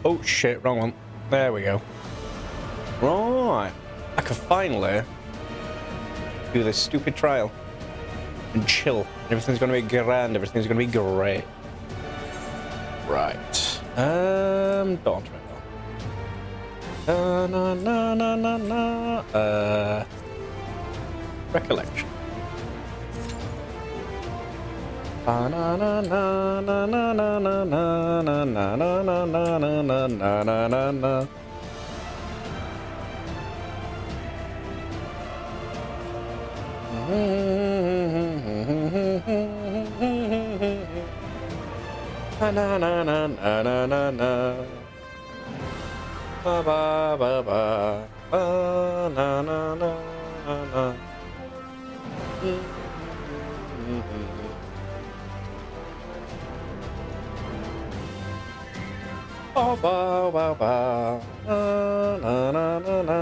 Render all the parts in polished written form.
Oh shit, wrong one. There we go. Right. I can finally do this stupid trial and chill. Everything's gonna be grand. Everything's gonna be great. Right. Don't try that. Na na na na na. Recollection. Na na na na na na na na na na na na na na na na na. Na na na na na na na. Ba ba ba ba ba na na na na. Ba ba ba ba na na na na na.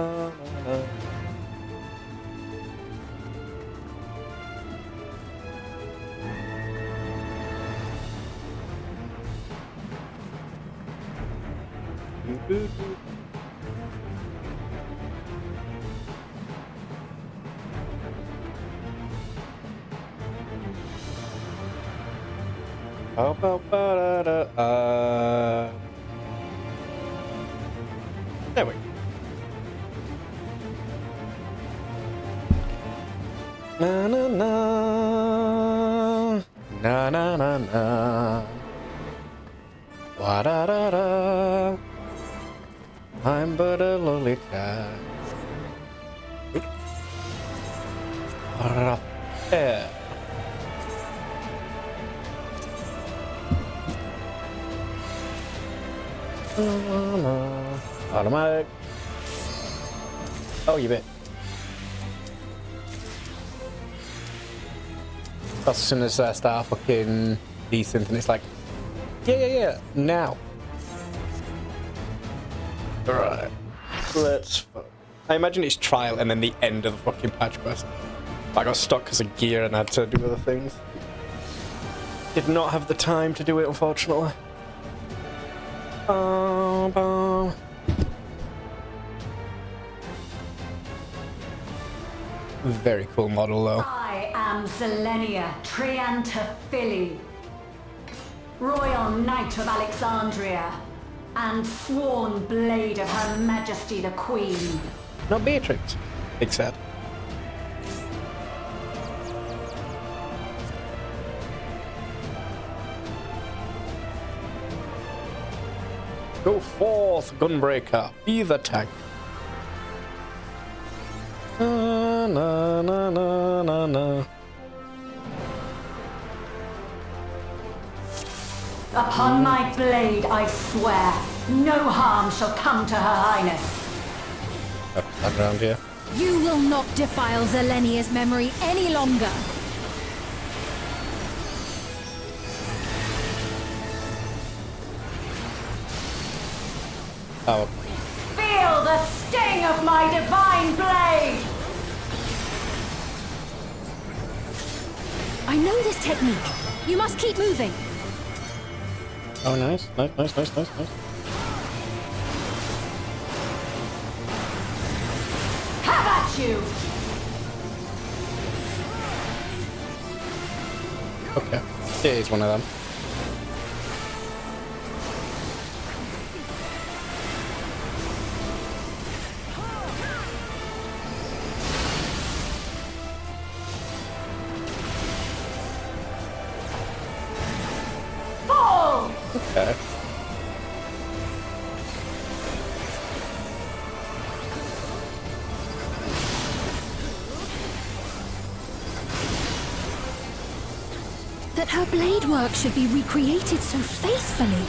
There we go. Na na na na na na na. Wa da da da. I'm but a lonely cat. Yeah. Automatic. Oh, you bet. As soon as I start fucking decent, and it's like, yeah, now. Alright. Let's. I imagine it's trial and then the end of the fucking patch quest. I got stuck because of gear and had to do other things. Did not have the time to do it, unfortunately. Very cool model, though. I am Zelenia Triantaphili, Royal Knight of Alexandria, and sworn blade of Her Majesty the Queen. Not Beatrix, Big Sad. Go forth, Gunbreaker. Be the tank. Na na na na na na. Upon my blade, I swear, no harm shall come to Her Highness. That around here. You will not defile Zelenia's memory any longer. Oh. Feel the sting of my divine blade! I know this technique. You must keep moving. Oh, nice. Have at you! Okay. Here's one of them. Okay. That her blade work should be recreated so faithfully.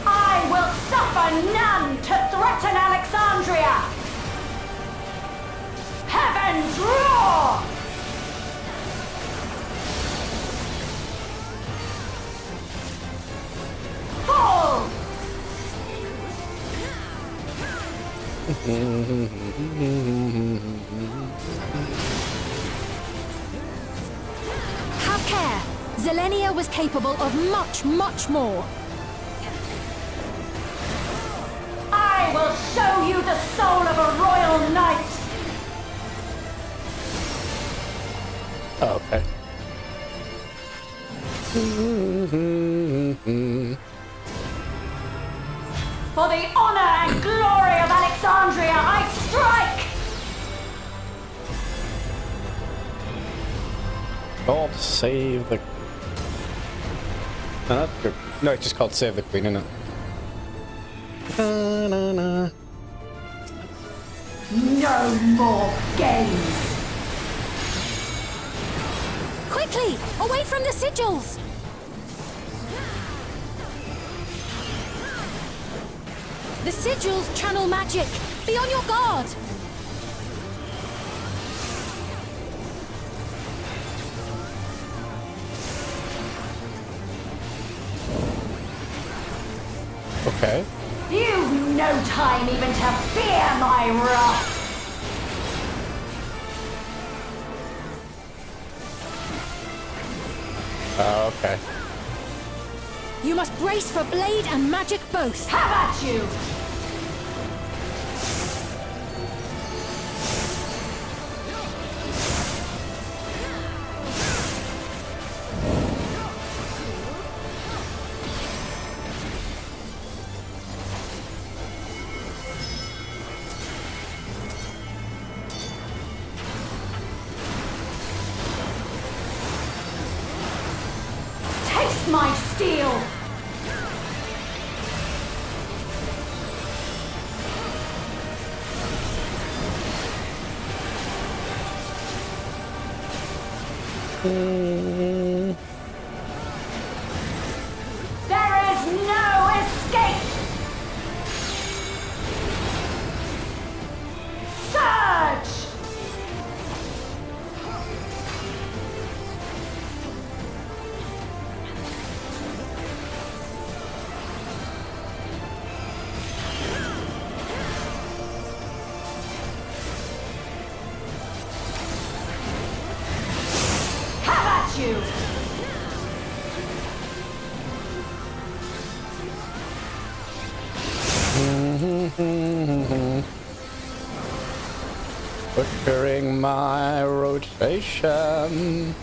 I will suffer none to threaten Alexandria! Heavens roar! Fall! Zelenia was capable of much, much more. I will show you the soul of a royal knight! Oh, okay. For the honor and glory of Alexandria, I strike! God save the... No, that's good. No, it's just called Save the Queen, isn't it? Na, na, na. No more games! Quickly! Away from the sigils! The sigils channel magic! Be on your guard! Okay. You've no time even to fear my wrath! Okay. You must brace for blade and magic both! Have at you! Taste my steel! There is no escape! Surge! Have at you! Butchering my rotation.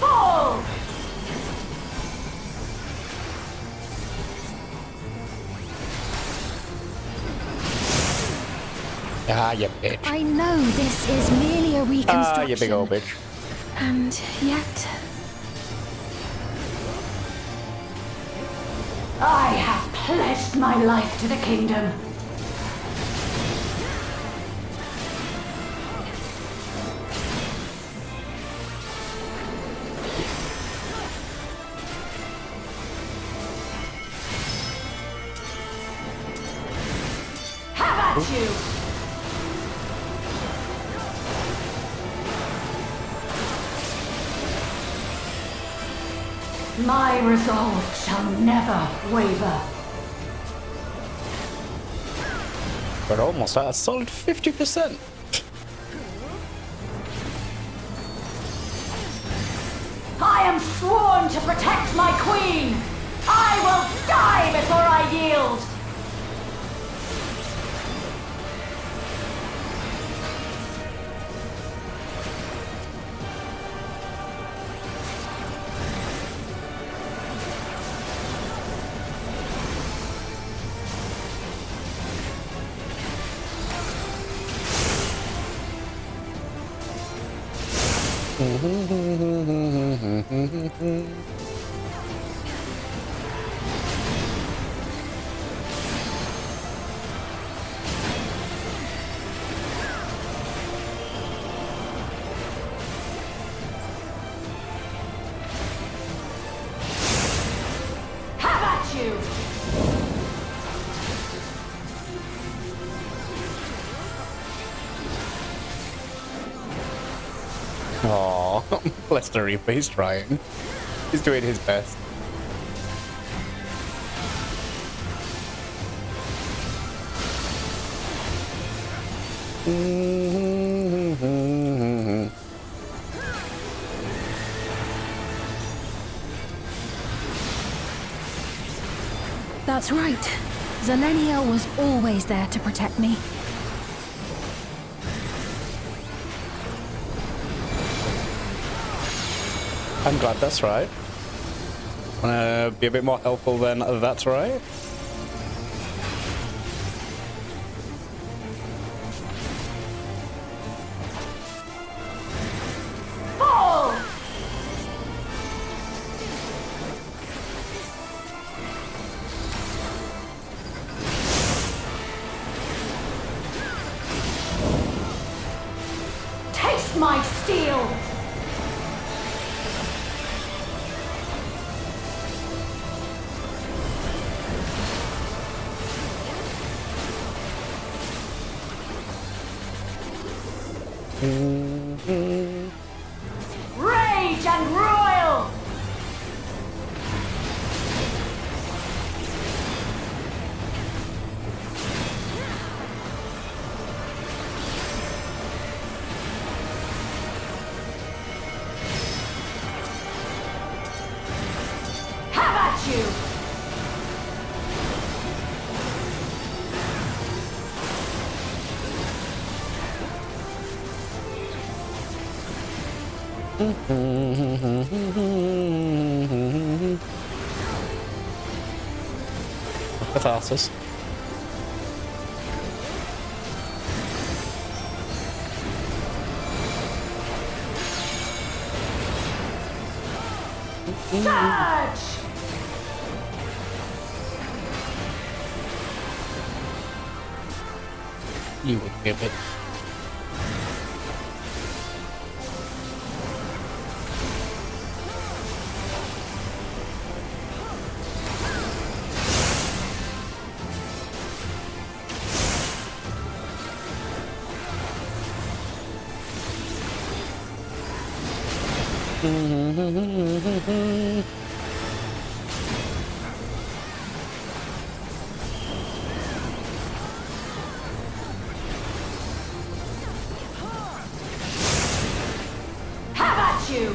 Fall! Ah, you bitch. I know this is merely a reconstruction. Ah, you big old bitch. And yet... I have pledged my life to the kingdom. Have at you! My resolve shall never waver. We're almost at a solid 50%. I am sworn to protect my queen! I will die before I yield! Have at you! Aww, bless the replay, he's trying. He's doing his best. That's right. Zelenia was always there to protect me. I'm glad that's right. Wanna be a bit more helpful than that's right? Fall! Taste my steel! Rage and royal! Have at you! Catharsis. Surge! You would be a bit. Have at you!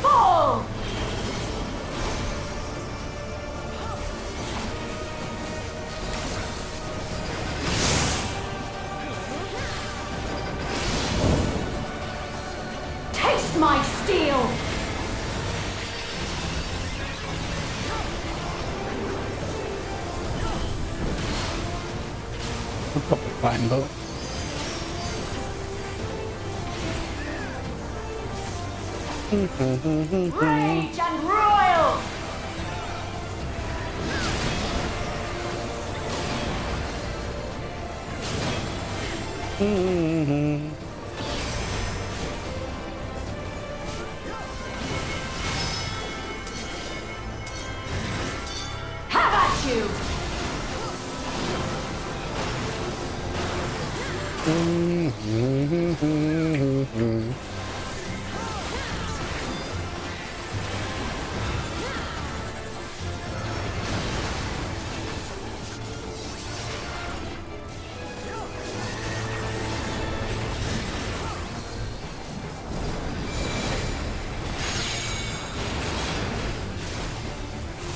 Fall! Taste my steel! Probably fine, though. Rage and royal! Have at you!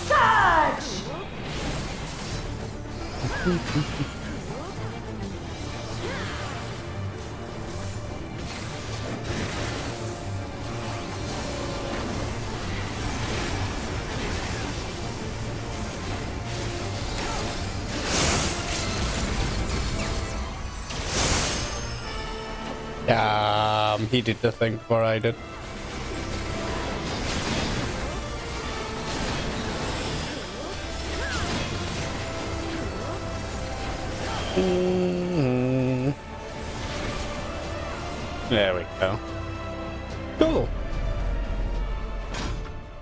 Surge! He did the thing before I did. There we go. Cool.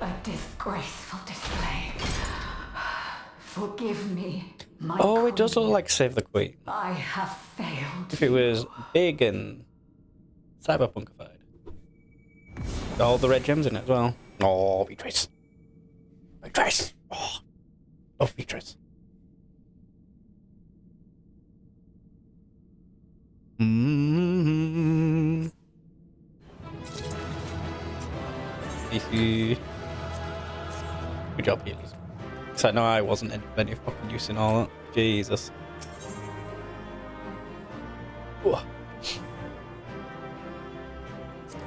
A disgraceful display. Forgive me, my Oh, it does queen. look like Save the Queen. I have failed. If it was big and cyberpunkified. All the red gems in it as well. Oh, Beatrice. Beatrice. Oh, love Beatrice. Mm-hmm. Good job, healers. Because I know I wasn't any fucking use in all that. Jesus. Ooh. Let's go.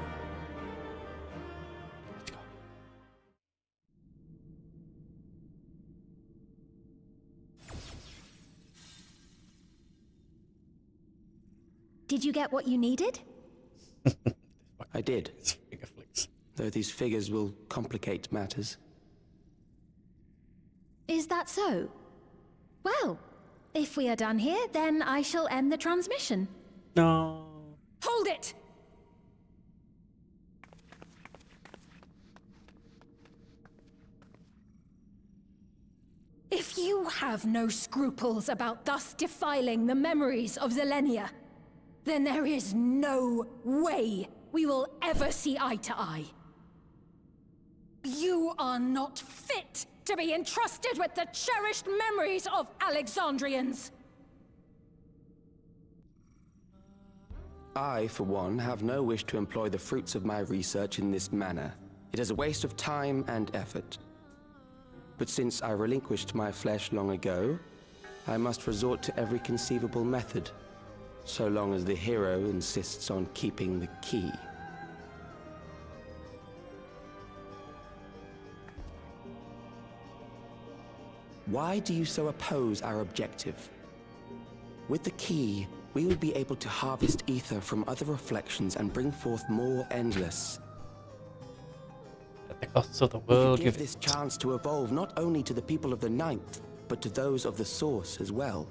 Did you get what you needed? I did, It's finger flicks. though these figures will complicate matters. Is that so? Well, if we are done here, then I shall end the transmission. No. Hold it! If you have no scruples about thus defiling the memories of Zelenia, then there is no way we will ever see eye to eye. You are not fit to be entrusted with the cherished memories of Alexandrians. I, for one, have no wish to employ the fruits of my research in this manner. It is a waste of time and effort. But since I relinquished my flesh long ago, I must resort to every conceivable method, so long as the hero insists on keeping the key. Why do you so oppose our objective? With the key, we would be able to harvest ether from other reflections and bring forth more endless. At the cost of the We world, could give this chance to evolve not only to the people of the Ninth, but to those of the Source as well.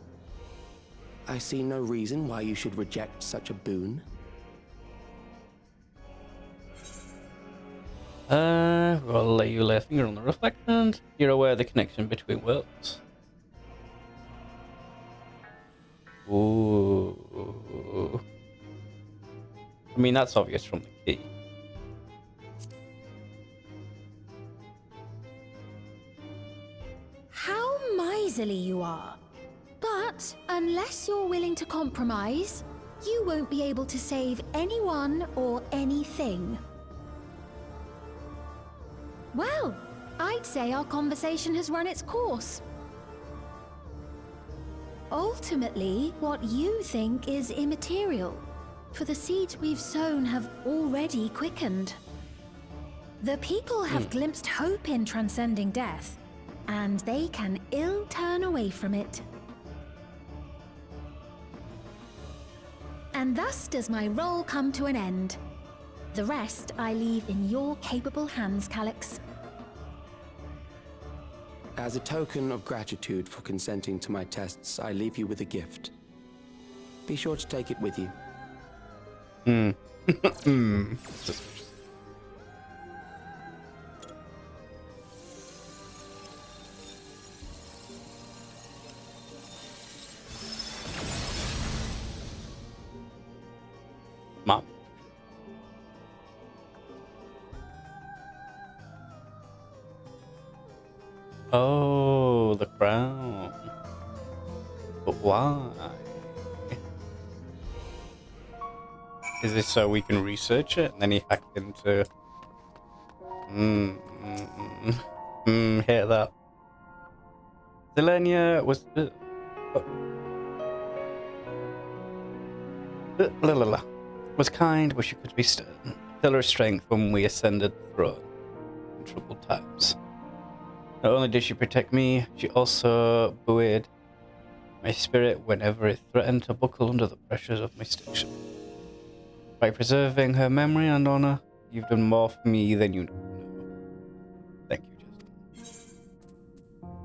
I see no reason why you should reject such a boon. We'll let you lay a finger on the reflections. You're aware of the connection between worlds. Ooh. I mean, that's obvious from the key. How miserly you are. But unless you're willing to compromise, you won't be able to save anyone or anything. Well, I'd say our conversation has run its course. Ultimately, what you think is immaterial, for the seeds we've sown have already quickened. The people have glimpsed hope in transcending death, and they can ill turn away from it. And thus does my role come to an end. The rest I leave in your capable hands, Calyx. As a token of gratitude for consenting to my tests, I leave you with a gift. Be sure to take it with you. Mom. Oh, the crown. But why? Is this so we can research it and then he hacked into... hear that. Zelenia was... was kind, but she could be stern. Pillar of strength when we ascended the throne in troubled times. Not only did she protect me, she also buoyed my spirit whenever it threatened to buckle under the pressures of my station. By preserving her memory and honor, you've done more for me than you know. Thank you, Justin.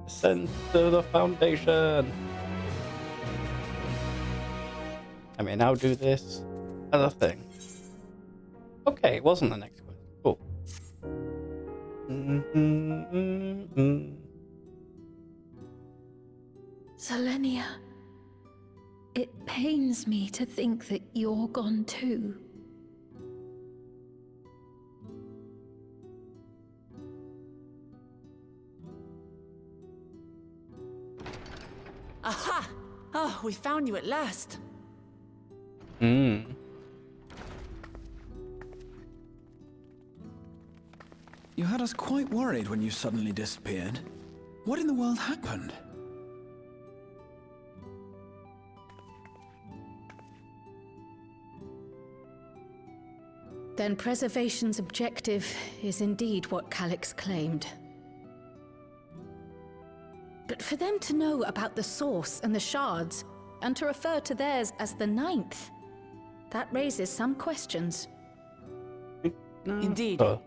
Ascend to the foundation. I may now do this other thing. Okay, it wasn't the next one. Cool. Selenia, it pains me to think that you're gone too. Aha! Oh, we found you at last. Hmm. You had us quite worried when you suddenly disappeared. What in the world happened? Then preservation's objective is indeed what Calyx claimed. But for them to know about the source and the shards, and to refer to theirs as the ninth, that raises some questions. Indeed. Oh.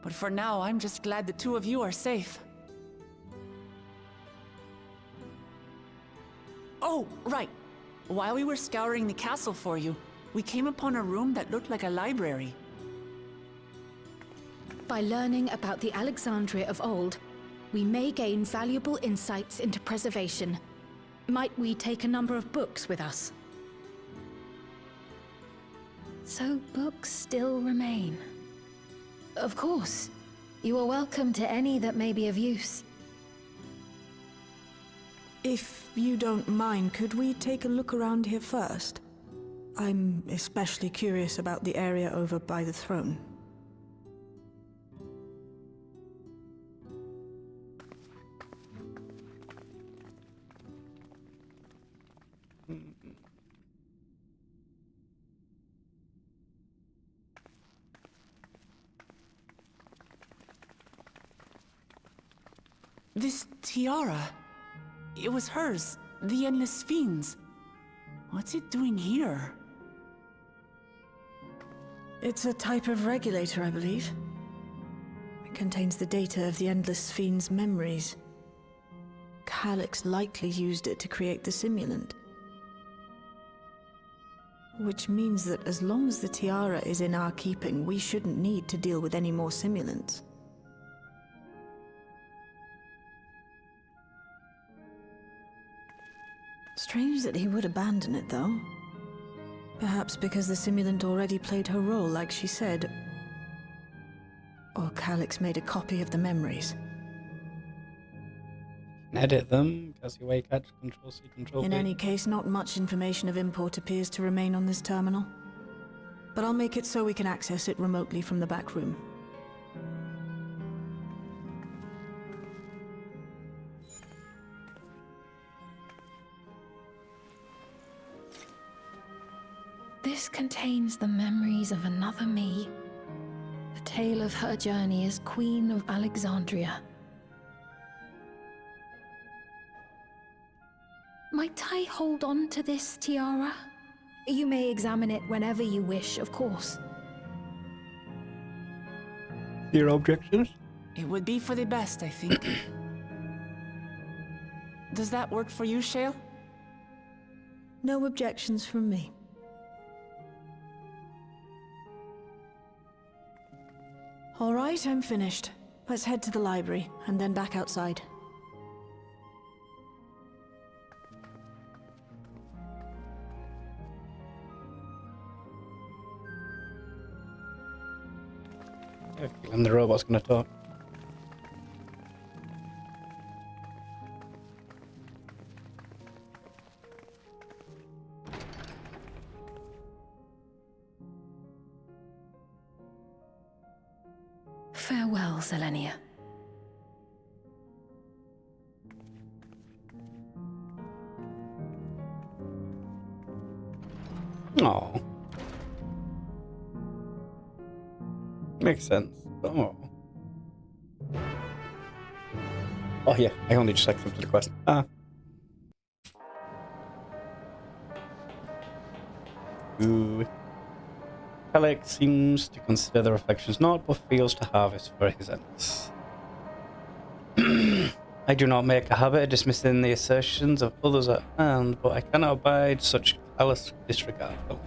But for now, I'm just glad the two of you are safe. Oh, right. While we were scouring the castle for you, we came upon a room that looked like a library. By learning about the Alexandria of old, we may gain valuable insights into preservation. Might we take a number of books with us? So books still remain. Of course. You are welcome to any that may be of use. If you don't mind, could we take a look around here first? I'm especially curious about the area over by the throne. This tiara, it was hers, the Endless Fiend's. What's it doing here? It's a type of regulator, I believe. It contains the data of the Endless Fiend's memories. Calyx likely used it to create the simulant. Which means that as long as the tiara is in our keeping, we shouldn't need to deal with any more simulants. Strange that he would abandon it, though. Perhaps because the simulant already played her role, like she said. Or Calyx made a copy of the memories. Edit them, Cassie way catch, Control C, Control In V. any case, not much information of import appears to remain on this terminal. But I'll make it so we can access it remotely from the back room. This contains the memories of another me. The tale of her journey as Queen of Alexandria. Might I hold on to this tiara? You may examine it whenever you wish, of course. Your objections? It would be for the best, I think. Does that work for you, Shale? No objections from me. All right, I'm finished. Let's head to the library, and then back outside. I have a feeling the robot's gonna talk. Farewell, Selenia. Oh. Makes sense. Oh. Oh yeah, I only just accepted the quest. Ah. Ooh. Alex seems to consider the reflections not, but feels to harvest for his ends. I do not make a habit of dismissing the assertions of others at hand, but I cannot abide such callous disregard for them.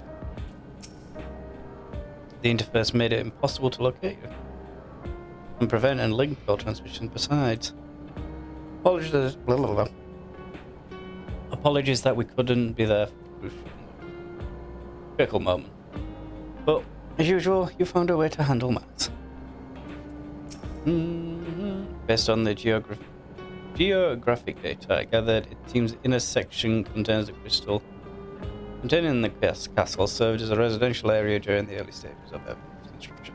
The interface made it impossible to locate you, and prevent and link your transmission besides. Apologies that we couldn't be there for the critical moment. But, as usual, you found a way to handle matters. Based on the geographic data I gathered, it seems the inner section contains the crystal containing the castle served as a residential area during the early stages of Everton's construction.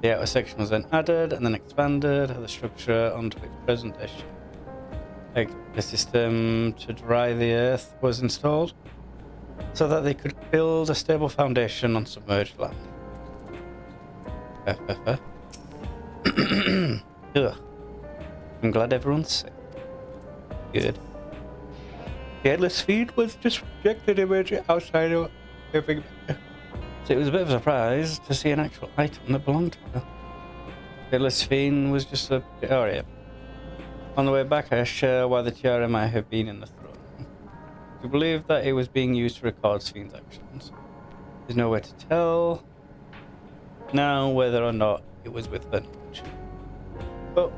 The outer section was then added and then expanded, the structure onto its present shape. A system to dry the earth was installed, so that they could build a stable foundation on submerged land. Ugh. I'm glad everyone's safe. Good. The endless feed was just projected image outside of everything. So it was a bit of a surprise to see an actual item that belonged to her. The endless fiend was just a... Oh, yeah. On the way back, I share why the tiara might have been in the throne room. We believe that it was being used to record Fiend's actions. There's no way to tell now whether or not it was with her knowledge. But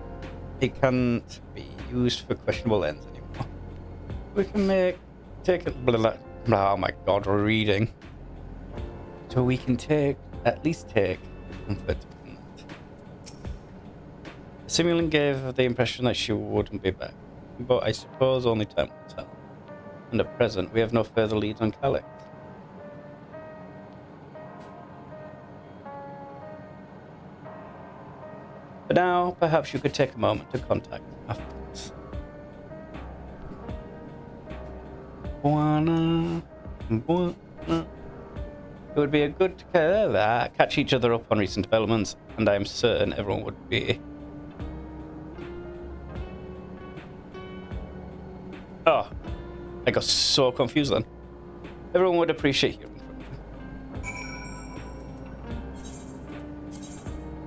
it can't be used for questionable ends anymore. We can take it. Oh my god, we're reading. So we can at least take comfort in that. The simulant gave the impression that she wouldn't be back, but I suppose only time will tell. And at present, we have no further leads on Calix. But now, perhaps you could take a moment to contact afterwards. It would be a good catch each other up on recent developments, and I am certain everyone would be. Oh, I got so confused then. Everyone would appreciate hearing from you.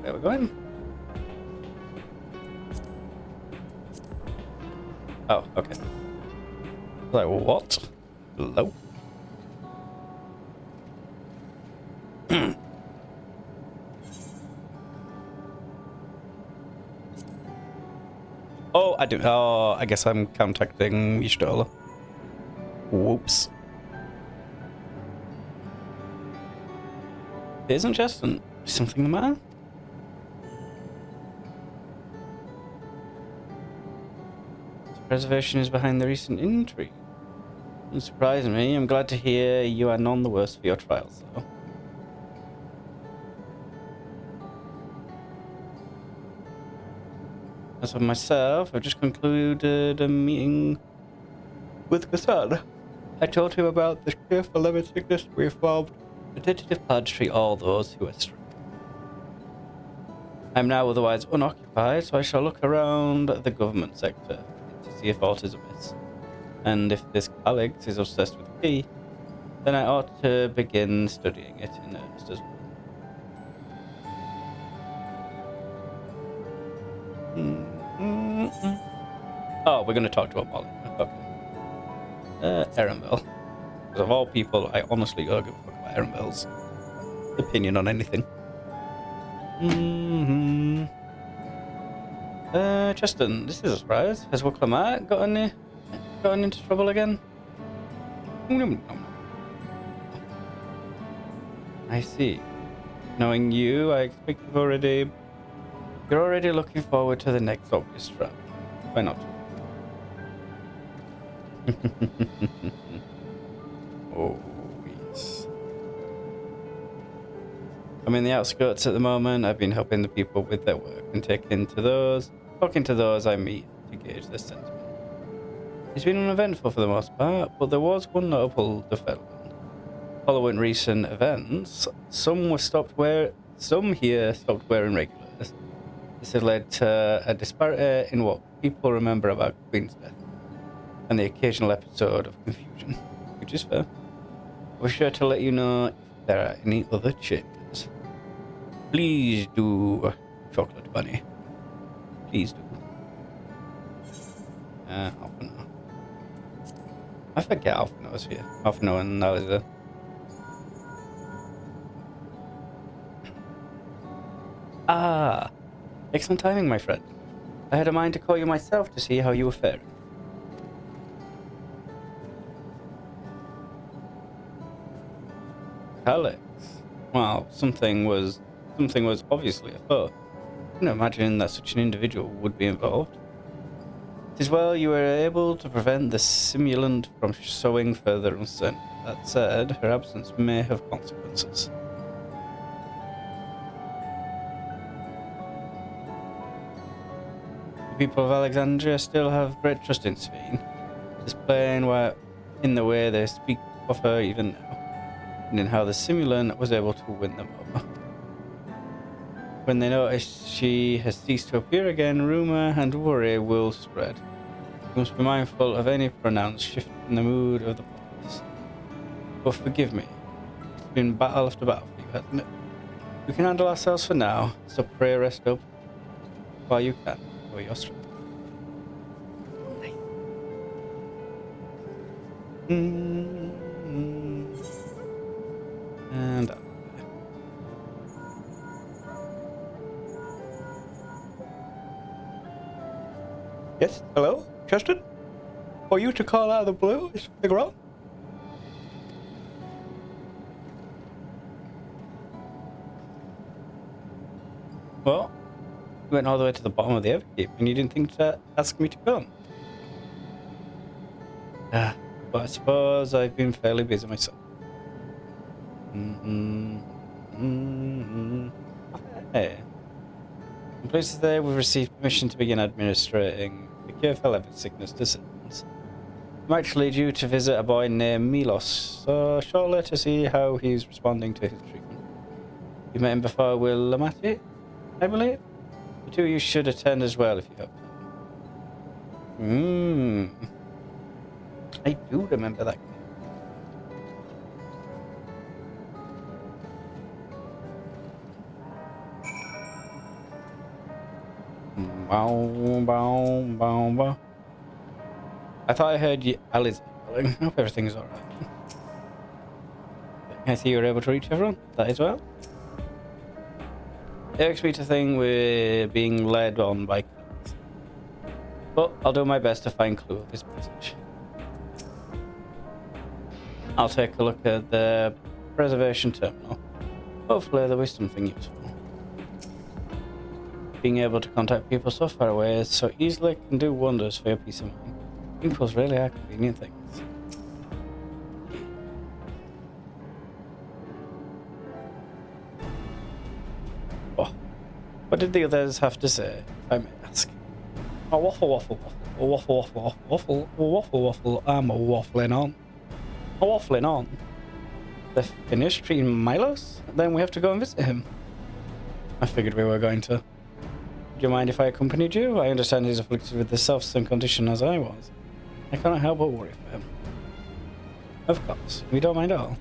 There we're going. Oh, okay. Like, what? Hello? Oh, I do. Oh, I guess I'm contacting Ishtola. Whoops. Isn't just something the matter? Preservation is behind the recent intrigue. Doesn't surprise me. I'm glad to hear you are none the worse for your trials, though. As for myself, I've just concluded a meeting with Gassan. I told him about the careful limit sickness we formed, a tentative plan to treat all those who are stricken. I'm now otherwise unoccupied, so I shall look around the government sector to see if aught is amiss. And if this Alex is obsessed with the key, then I ought to begin studying it in earnest as well. Oh, we're going to talk to a Molly. Okay. Erenbell. Because of all people, I honestly don't give a fuck about Erenbell's opinion on anything. Justin, this is a surprise. Has Wuklamar gotten into trouble again? I see. Knowing you, I expect you're already looking forward to the next obvious trap. Why not? Oh, yes. I'm in the outskirts at the moment. I've been helping the people with their work and talking to those I meet to gauge their sentiment. It's been uneventful for the most part, but there was one notable development. Following recent events, some here stopped wearing regulars. This has led to a disparity in what people remember about Queen's death, and the occasional episode of confusion, which is fair. We're sure to let you know there are any other chambers, please do, Chocolate Bunny. Please do. Half an hour. I forget half an hour's here. Half an hour and that is it. Ah, excellent timing, my friend. I had a mind to call you myself to see how you were faring. Alex. Well, something was obviously afoot. I couldn't imagine that such an individual would be involved. It is well you were able to prevent the simulant from sowing further uncertainty. That said, her absence may have consequences. The people of Alexandria still have great trust in Sveen. It is plain in the way they speak of her even now, and in how the simulant was able to win them over. When they notice she has ceased to appear again, rumor and worry will spread. You must be mindful of any pronounced shift in the mood of the populace. But forgive me, it's been battle after battle for you, hasn't it? We can handle ourselves for now, so pray rest up while you can for your strength. And up. Yes, hello, Justin? For you to call out of the blue is something wrong? Well, you went all the way to the bottom of the Everkeep and you didn't think to ask me to come. But I suppose I've been fairly busy myself. Hey. I'm pleased to say we've received permission to begin administrating the cure for leopard sickness to citizens. I'm actually due to visit a boy named Milos, so shortly to see how he's responding to his treatment. You met him before Will Lamati, I believe? The two of you should attend as well if you have time. I do remember that. Bow, bow, bow, bow. I thought I heard you, Alice calling. I hope everything's alright. I see you were able to reach everyone. That as well. It irks me to think we're being led on by cats. But I'll do my best to find clue of his message. I'll take a look at the preservation terminal. Hopefully there'll be something useful. Being able to contact people so far away so easily can do wonders for your peace of mind. People's really are convenient things. Oh, what did the others have to say, if I may ask? Oh, waffle, waffle, waffle, waffle, waffle, waffle, waffle, waffle, I'm a waffling on. A waffling on. They're finished treating Milos? Then we have to go and visit him. I figured we were going to. Do you mind if I accompanied you? I understand he's afflicted with the self-same condition as I was. I cannot help but worry for him. Of course, we don't mind at all.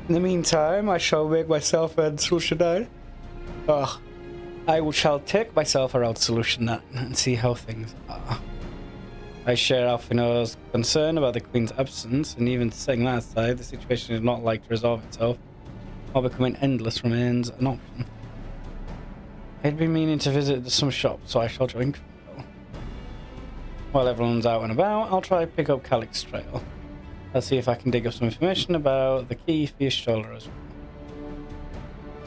In the meantime, I shall make myself and Solution 9. I shall take myself around Solution 9 and see how things are. I share Alfino's concern about the Queen's absence, and even setting that aside, the situation is not like to resolve itself, while becoming endless remains an option. I'd been meaning to visit some shops, so I shall join Trail. While everyone's out and about, I'll try to pick up Calyx's trail. I'll see if I can dig up some information about the key for your shoulder as well.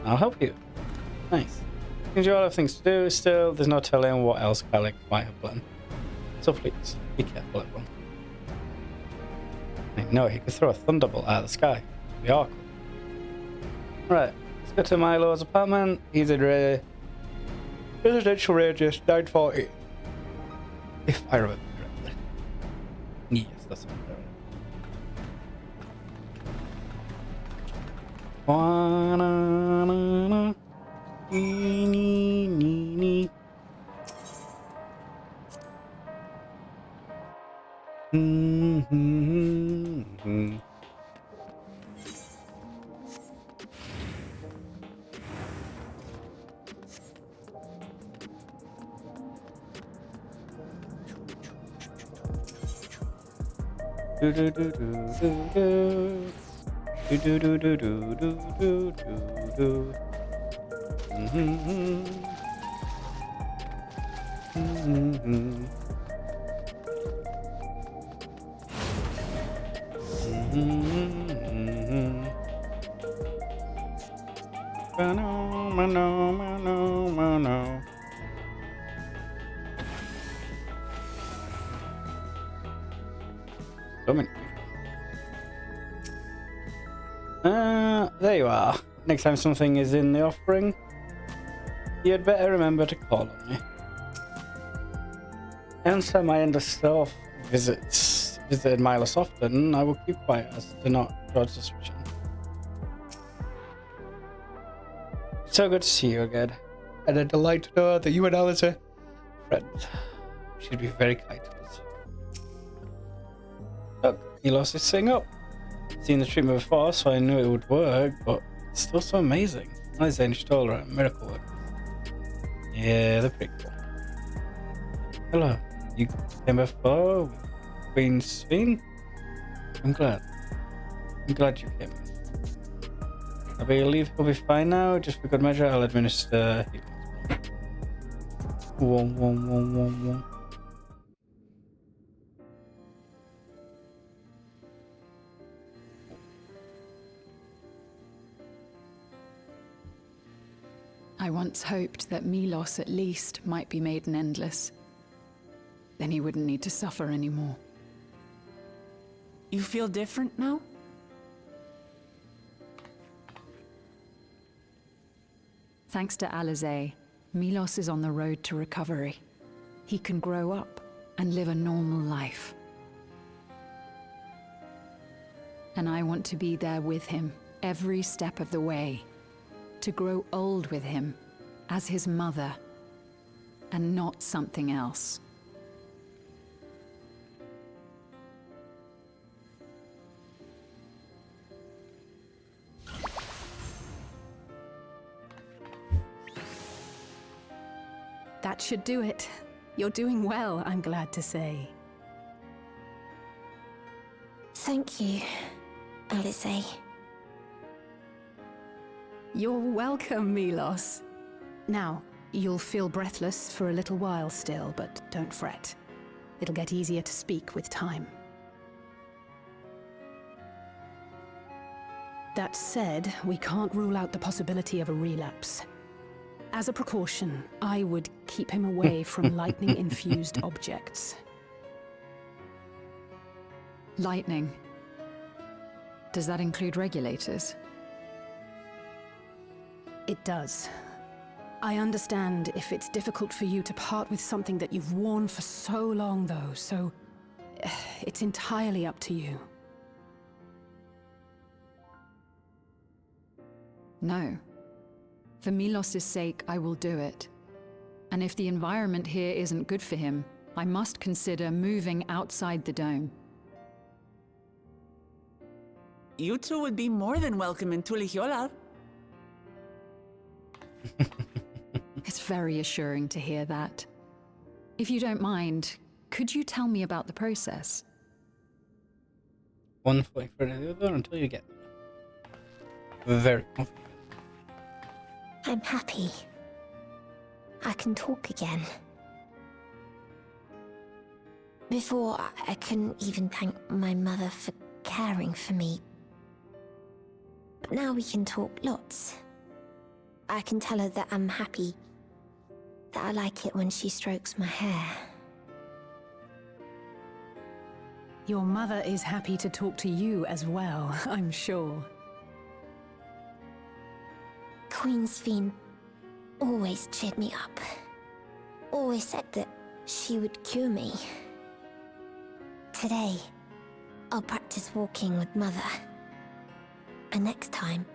I'll help you. Nice. Since you all have things to do, still, there's no telling what else Calyx might have planned. So please, be careful, everyone. I know he could throw a thunderbolt out of the sky. It'd be awkward. Right, let's go to Milo's apartment. He's in residential radius 940. If I remember correctly. Yes, that's what Do do do do do do. Do do do do do do do do. Mm-hmm. Mm-hmm. Mm-hmm. Mano, mano, mano, mano. So many. There you are. Next time something is in the offering, you'd better remember to call on me. And so my endless self visited Milos often, I will keep quiet as to not draw suspicion. So good to see you again, and a delight to know that you and Alice are friends. She'd be very kind to us. Look, Milos is sitting up. Seen the treatment before, so I knew it would work, but it's still so amazing. Alice installed her miracle work. Yeah, they're pretty cool. Hello, you came before with Finsihing? I'm glad you came in. I believe he'll be fine now. Just for good measure, I'll administer healing. Whoa. I once hoped that Milos at least might be made an endless. Then he wouldn't need to suffer anymore. You feel different now? Thanks to Alizé, Milos is on the road to recovery. He can grow up and live a normal life. And I want to be there with him every step of the way. To grow old with him as his mother and not something else. That should do it. You're doing well, I'm glad to say. Thank you, Alizé. You're welcome, Milos. Now, you'll feel breathless for a little while still, but don't fret. It'll get easier to speak with time. That said, we can't rule out the possibility of a relapse. As a precaution, I would keep him away from lightning-infused objects. Lightning? Does that include regulators? It does. I understand if it's difficult for you to part with something that you've worn for so long, though, so it's entirely up to you. No. For Milos' sake, I will do it. And if the environment here isn't good for him, I must consider moving outside the dome. You two would be more than welcome in Tulihiola. It's very assuring to hear that. If you don't mind, could you tell me about the process? One foot in front of the other until you get there. Very confident. I'm happy. I can talk again. Before, I couldn't even thank my mother for caring for me. But now we can talk lots. I can tell her that I'm happy, that I like it when she strokes my hair. Your mother is happy to talk to you as well, I'm sure. Queen Sphene always cheered me up. Always said that she would cure me. Today, I'll practice walking with Mother. And next time,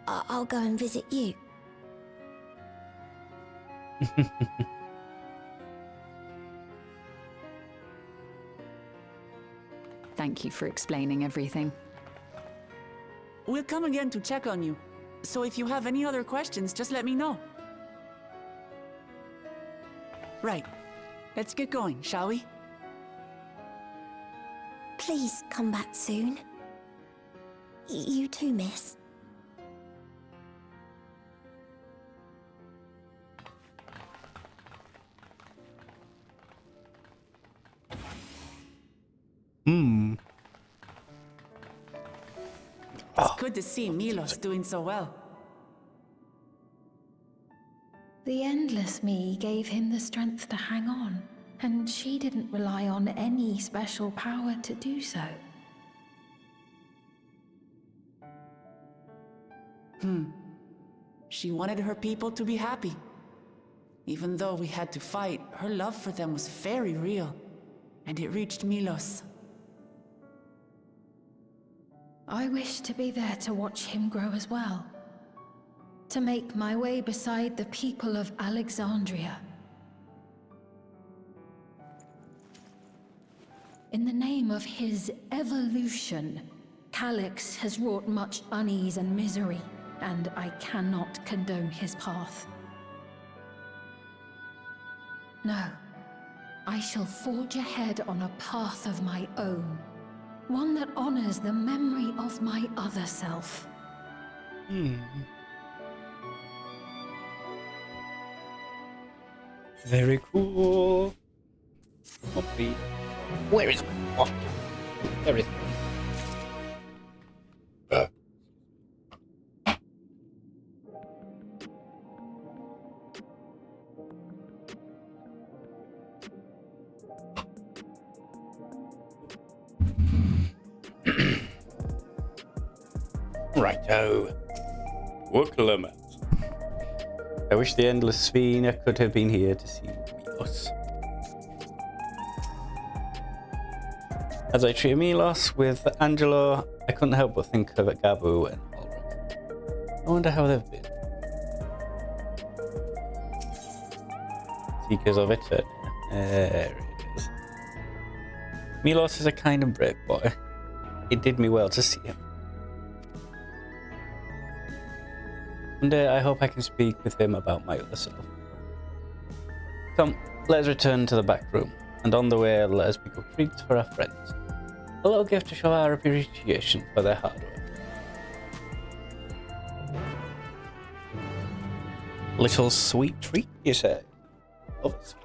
I'll go and visit you. Thank you for explaining everything. We'll come again to check on you. So if you have any other questions, just let me know. Right. Let's get going, shall we? Please come back soon. You too, miss. It's good to see Milos doing so well. The Endless Me gave him the strength to hang on, and she didn't rely on any special power to do so. She wanted her people to be happy. Even though we had to fight, her love for them was very real, and it reached Milos. I wish to be there to watch him grow as well. To make my way beside the people of Alexandria. In the name of his evolution, Calyx has wrought much unease and misery, and I cannot condone his path. No, I shall forge ahead on a path of my own, one that honors the memory of my other self. Very cool. Copy. Where is my watch? There it is. Righto. Wookalamat. I wish the Endless Sphere could have been here to see Milos. As I treat Milos with Angelo, I couldn't help but think of Gabu and Ulrich. I wonder how they've been. Seekers of Eternia. There it is. Milos is a kind and brave boy. It did me well to see him. One day I hope I can speak with him about my other self. Come, let's return to the back room, and on the way let us pick up treats for our friends. A little gift to show our appreciation for their hard work. Little sweet treat, you say? Obviously.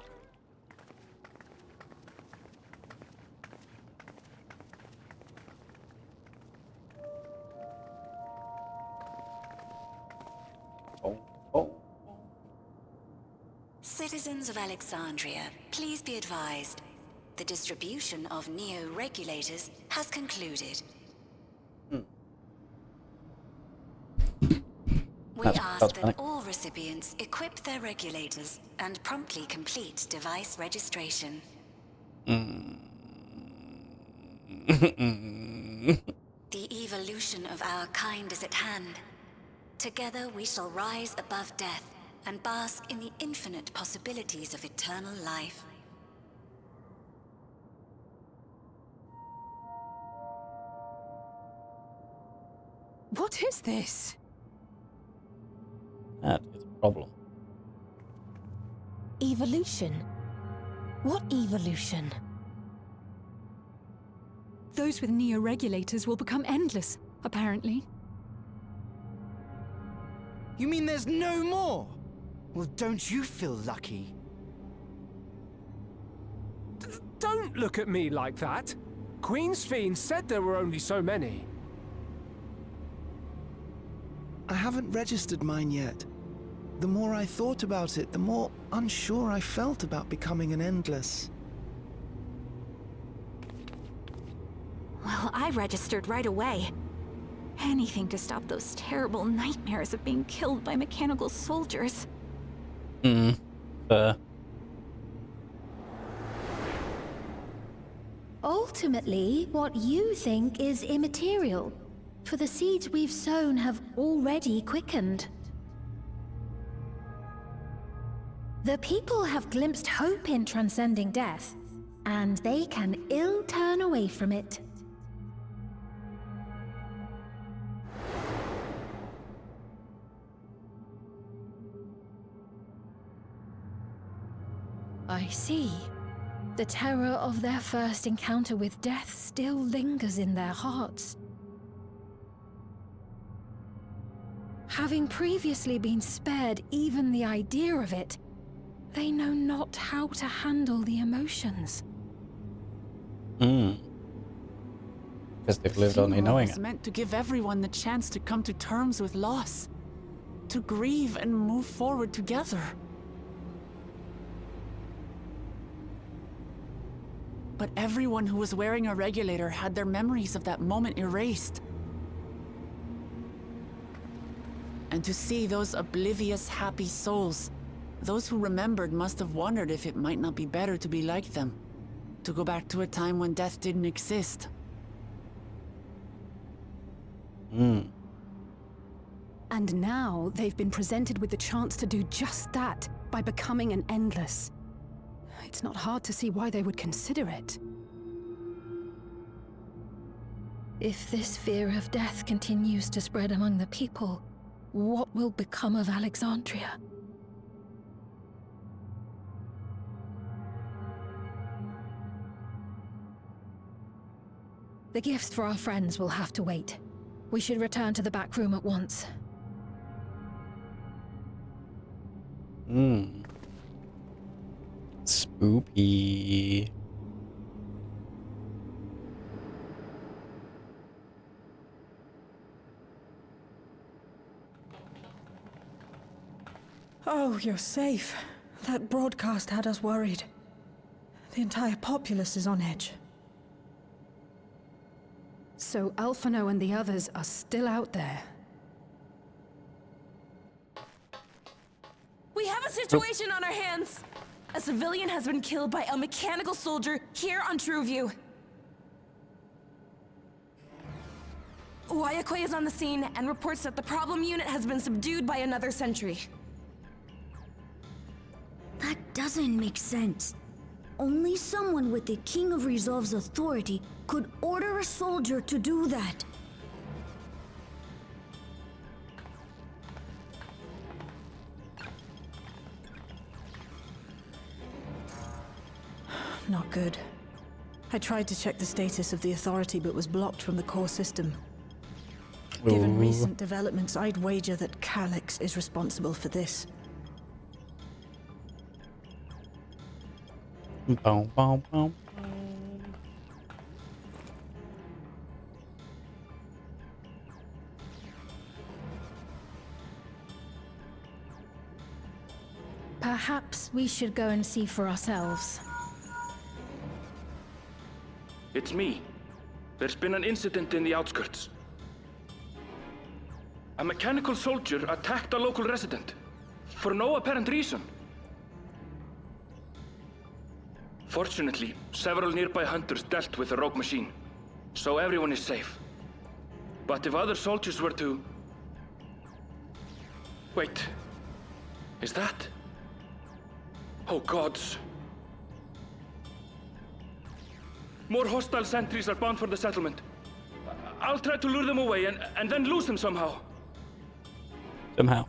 Citizens of Alexandria, please be advised. The distribution of neo-regulators has concluded. We ask that all recipients equip their regulators and promptly complete device registration. The evolution of our kind is at hand. Together we shall rise above death and bask in the infinite possibilities of eternal life. What is this? That is a problem. Evolution? What evolution? Those with neo-regulators will become endless, apparently. You mean there's no more? Well, don't you feel lucky? Don't look at me like that. Queen's Fiend said there were only so many. I haven't registered mine yet. The more I thought about it, the more unsure I felt about becoming an Endless. Well, I registered right away. Anything to stop those terrible nightmares of being killed by mechanical soldiers. Ultimately, what you think is immaterial, for the seeds we've sown have already quickened. The people have glimpsed hope in transcending death, and they can ill turn away from it. I see. The terror of their first encounter with death still lingers in their hearts. Having previously been spared even the idea of it, they know not how to handle the emotions. Because they've lived only knowing It's it. meant to give everyone the chance to come to terms with loss, to grieve and move forward together. But everyone who was wearing a regulator had their memories of that moment erased. And to see those oblivious, happy souls, those who remembered must have wondered if it might not be better to be like them, to go back to a time when death didn't exist. And now they've been presented with the chance to do just that by becoming an Endless. It's not hard to see why they would consider it. If this fear of death continues to spread among the people, what will become of Alexandria? The gifts for our friends will have to wait. We should return to the back room at once. Spoopy. Oh, you're safe. That broadcast had us worried. The entire populace is on edge. So Alphino and the others are still out there. We have a situation on our hands. A civilian has been killed by a mechanical soldier here on Trueview. Wayakwe is on the scene and reports that the problem unit has been subdued by another sentry. That doesn't make sense. Only someone with the King of Resolve's authority could order a soldier to do that. Not good. I tried to check the status of the authority but was blocked from the core system. Given recent developments, I'd wager that Calyx is responsible for this. Boom, boom, boom. Perhaps we should go and see for ourselves. It's me. There's been an incident in the outskirts. A mechanical soldier attacked a local resident, for no apparent reason. Fortunately, several nearby hunters dealt with the rogue machine, so everyone is safe. But if other soldiers were to... Wait. Is that... Oh gods. More hostile sentries are bound for the settlement. I'll try to lure them away and then lose them somehow. Somehow.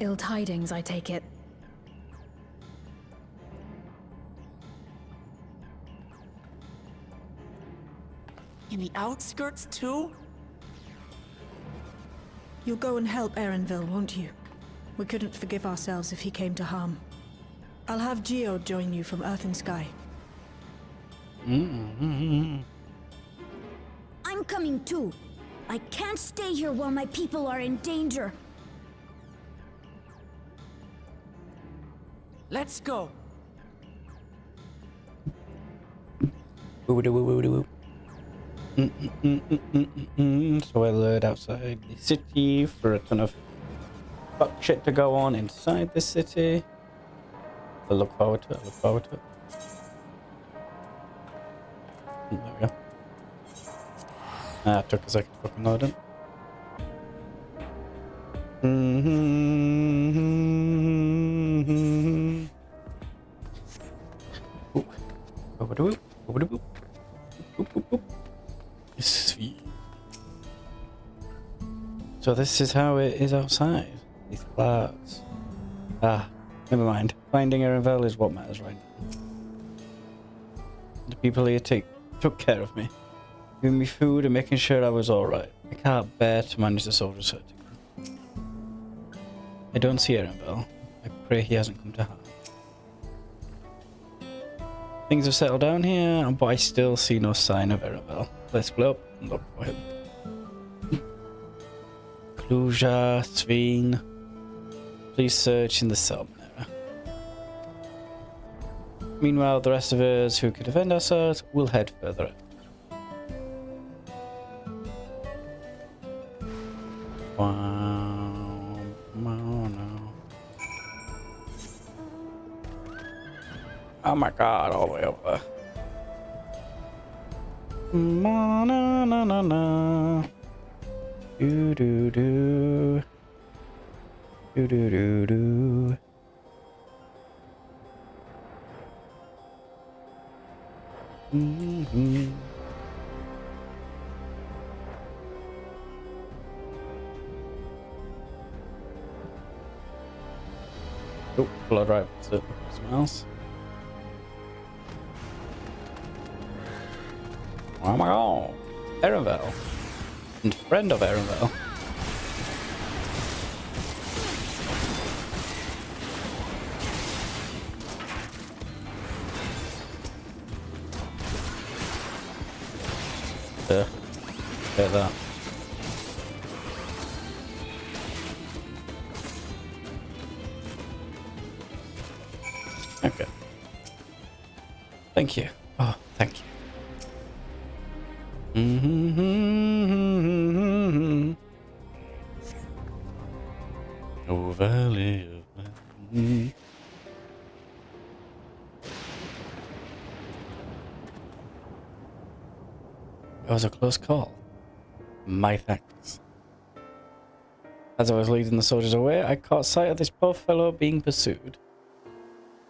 Ill tidings, I take it. In the outskirts, too? You'll go and help Erenville, won't you? We couldn't forgive ourselves if he came to harm. I'll have Geo join you from Earth and Sky. I'm coming too. I can't stay here while my people are in danger. Let's go. So I lured outside the city for a ton of fuck shit to go on inside the city. I look forward to it. I look forward to it. There we go. Ah, it took a second to fucking load it. So this is how it is outside. These clouds. Ah, never mind. Finding Erenvel is what matters right now. The people here took care of me, giving me food and making sure I was alright. I can't bear to manage the soldiers hurting me. I don't see Erenvel. I pray he hasn't come to harm. Things have settled down here, but I still see no sign of Erenvel. Let's split up and look for him. Kluja, Sveen, please search in the Selman area. Meanwhile, the rest of us who can defend ourselves will head further out. Wow. No. Oh my god, all the way over. Na na na na na. Do do do. Do do do do. Mm-hmm. Oh, blood right. Something else. Oh my god. Erenvel. And friend of Erenvel. Get that. Okay. Thank you. Oh, thank you. Oh, valley of man. It was a close call. My thanks. As I was leading the soldiers away, I caught sight of this poor fellow being pursued.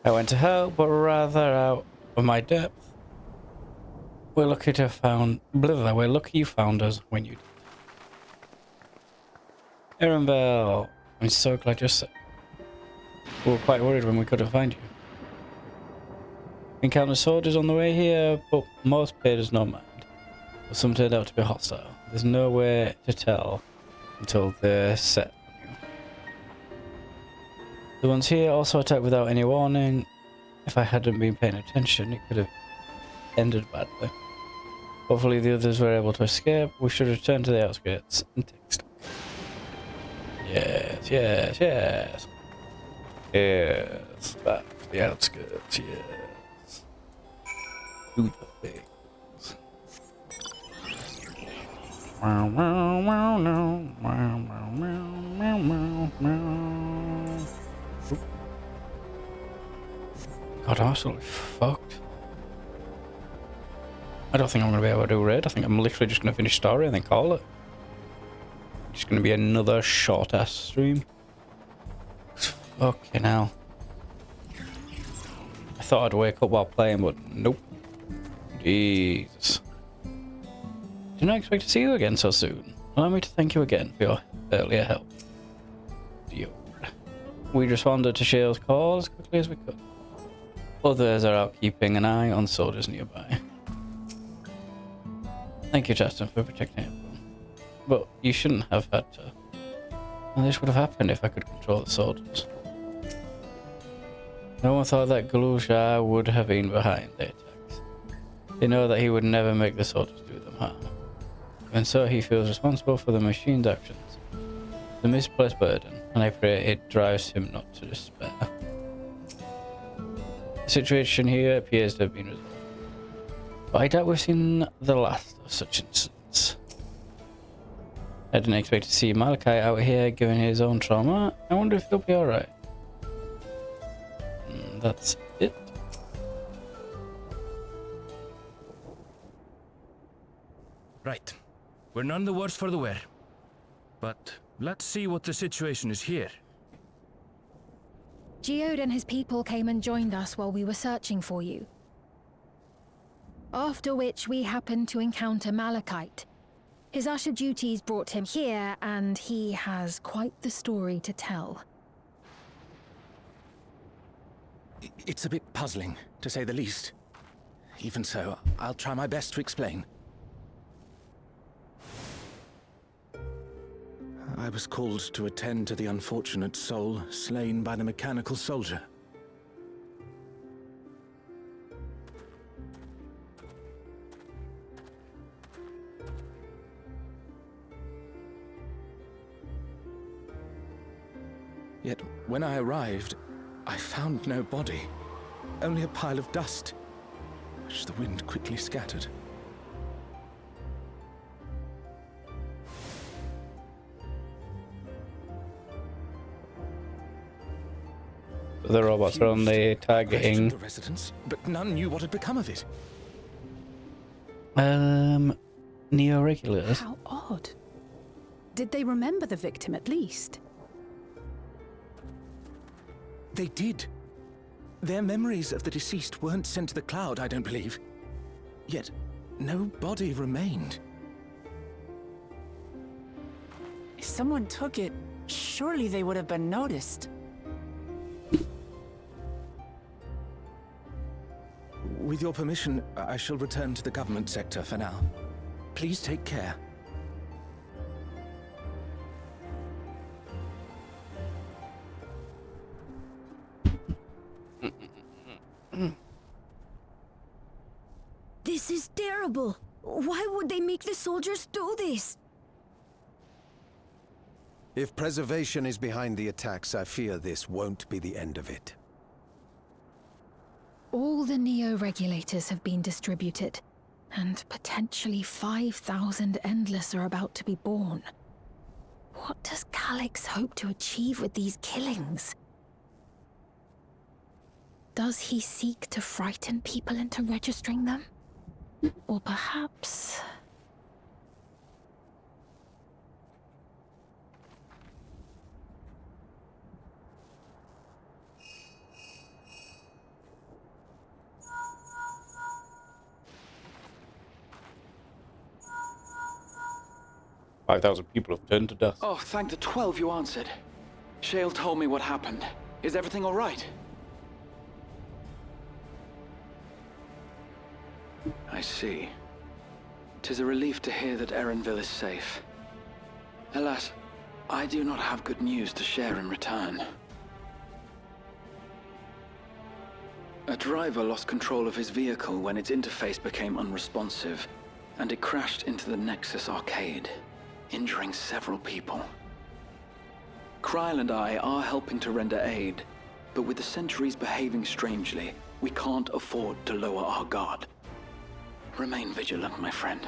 I went to help, but rather out of my depth. We're lucky you found us when you did. Erenvel, I'm so glad you're safe. We were quite worried when we couldn't find you. We encountered soldiers on the way here, but most paid us no mind. But some turned out to be hostile. There's no way to tell until they're set on you. The ones here also attacked without any warning. If I hadn't been paying attention, it could have ended badly. Hopefully the others were able to escape. We should return to the outskirts and take stock. Yes, yes, yes. Yes, back to the outskirts, yes. Do the things. Wow, wow, wow, no. Wow, wow, wow, wow, wow. God, I'm absolutely fucked. I don't think I'm going to be able to do raid. I think I'm literally just going to finish story and then call it. It's going to be another short ass stream. Fucking hell. I thought I'd wake up while playing, but nope. Jesus. Did not expect to see you again so soon. Allow me to thank you again for your earlier help. We responded to Shale's call as quickly as we could. Others are out keeping an eye on soldiers nearby. Thank you, Justin, for protecting everyone. But you shouldn't have had to. And this would have happened if I could control the soldiers. No one thought that Galusha would have been behind the attacks. They know that he would never make the soldiers do them harm. And so he feels responsible for the machine's actions. It's a misplaced burden, and I pray it drives him not to despair. The situation here appears to have been resolved. But I doubt we've seen the last of such incidents. I didn't expect to see Malachi out here given his own trauma. I wonder if he'll be alright. That's it. Right. We're none the worse for the wear. But let's see what the situation is here. Geode and his people came and joined us while we were searching for you. After which we happened to encounter Malachite. His usher duties brought him here, and he has quite the story to tell. It's a bit puzzling, to say the least. Even so, I'll try my best to explain. I was called to attend to the unfortunate soul slain by the mechanical soldier. Yet, when I arrived, I found no body, only a pile of dust, which the wind quickly scattered. The robots are only targeting the residents, but none knew what had become of it. neo-regulators. How odd. Did they remember the victim at least? They did. Their memories of the deceased weren't sent to the cloud, I don't believe. Yet, no body remained. If someone took it, surely they would have been noticed. With your permission, I shall return to the government sector for now. Please take care. This is terrible. Why would they make the soldiers do this? If preservation is behind the attacks, I fear this won't be the end of it. All the neo-regulators have been distributed, and potentially 5,000 Endless are about to be born. What does Calyx hope to achieve with these killings? Does he seek to frighten people into registering them? Or perhaps... 5,000 people have turned to dust. Oh, thank the 12 you answered. Shale told me what happened. Is everything all right? I see. 'Tis a relief to hear that Erenville is safe. Alas, I do not have good news to share in return. A driver lost control of his vehicle when its interface became unresponsive, and it crashed into the Nexus arcade, injuring several people. Kryl and I are helping to render aid, but with the sentries behaving strangely, we can't afford to lower our guard. Remain vigilant, my friend.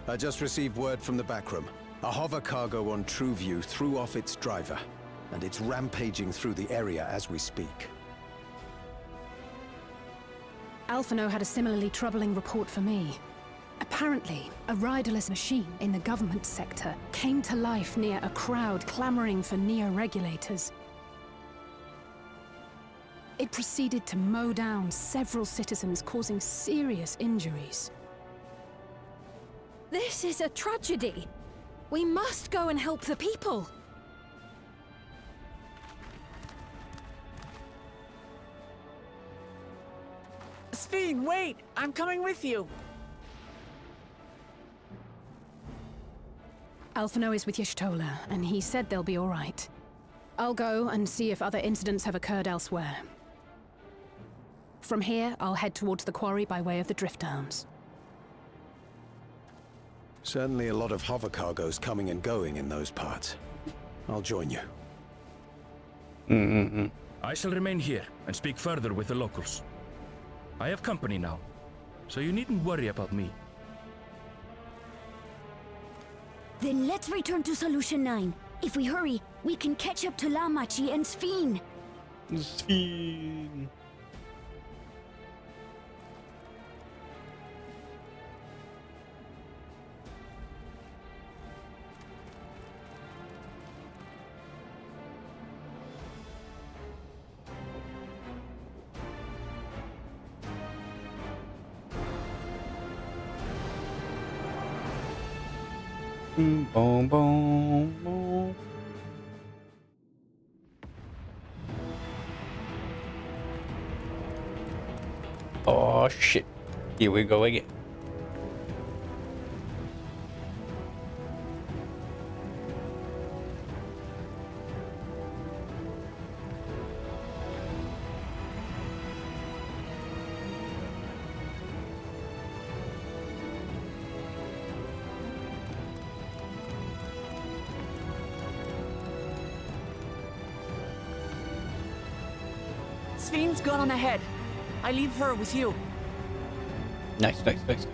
I just received word from the backroom. A hover cargo on TrueView threw off its driver, and it's rampaging through the area as we speak. Alphino had a similarly troubling report for me. Apparently, a riderless machine in the government sector came to life near a crowd clamoring for neo-regulators. It proceeded to mow down several citizens, causing serious injuries. This is a tragedy. We must go and help the people. Sphene, wait! I'm coming with you! Alphino is with Y'shtola, and he said they'll be all right. I'll go and see if other incidents have occurred elsewhere. From here, I'll head towards the quarry by way of the Drift Downs. Certainly a lot of hover cargoes coming and going in those parts. I'll join you. I shall remain here and speak further with the locals. I have company now, so you needn't worry about me. Then let's return to Solution 9. If we hurry, we can catch up to Lamachi and Sphene. Sphene. Boom, boom, boom. Oh shit. Here we go again. Sven's gone on ahead. I leave her with you. Nice, nice, nice.